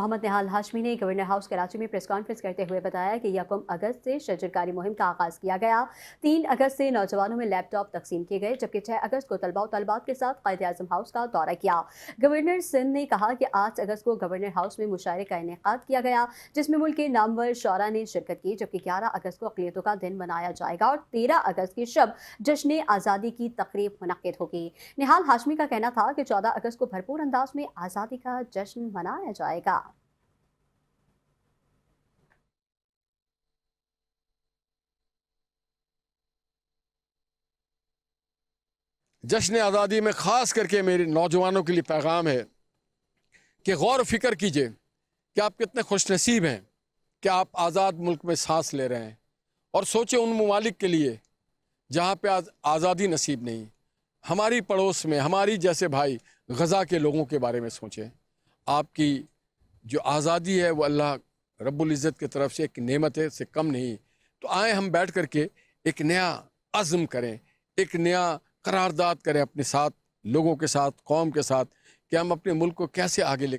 محمد نہال ہاشمی نے governor house Karachi میں press conference کرتے ہوئے بتایا کہ 1 اگست سے شجرکاری مہم کا آغاز کیا گیا۔ 3 اگست سے نوجوانوں میں لیپ ٹاپ تقسیم کیے گئے، جبکہ 6 اگست کو طلباء و طالبات کے ساتھ قائد اعظم ہاؤس کا دورہ کیا۔ گورنر سندھ نے کہا کہ 8 اگست کو گورنر ہاؤس میں مشاعرے کا انعقاد کیا گیا، جس میں ملک کے نامور شعراء نے شرکت کی، جبکہ 11 اگست کو اقلیتوں کا دن منایا جائے گا اور 13 اگست کی شب جشن آزادی کی تقریب منعقد ہوگی۔ نہال ہاشمی کا کہنا تھا کہ 14 اگست کو بھرپور انداز میں آزادی کا جشن منایا جائے گا۔ جشن آزادی میں خاص کر کے میرے نوجوانوں کے لیے پیغام ہے کہ غور و فکر کیجئے کہ آپ کتنے خوش نصیب ہیں کہ آپ آزاد ملک میں سانس لے رہے ہیں، اور سوچیں ان ممالک کے لیے جہاں پہ آزادی نصیب نہیں۔ ہماری پڑوس میں ہماری جیسے بھائی غزہ کے لوگوں کے بارے میں سوچیں۔ آپ کی جو آزادی ہے وہ اللہ رب العزت کی طرف سے ایک نعمت ہے، سے کم نہیں۔ تو آئیں ہم بیٹھ کر کے ایک نیا عزم کریں، ایک نیا قرارداد کریں اپنے ساتھ، لوگوں کے ساتھ، قوم کے ساتھ، کہ ہم اپنے ملک کو کیسے آگے لے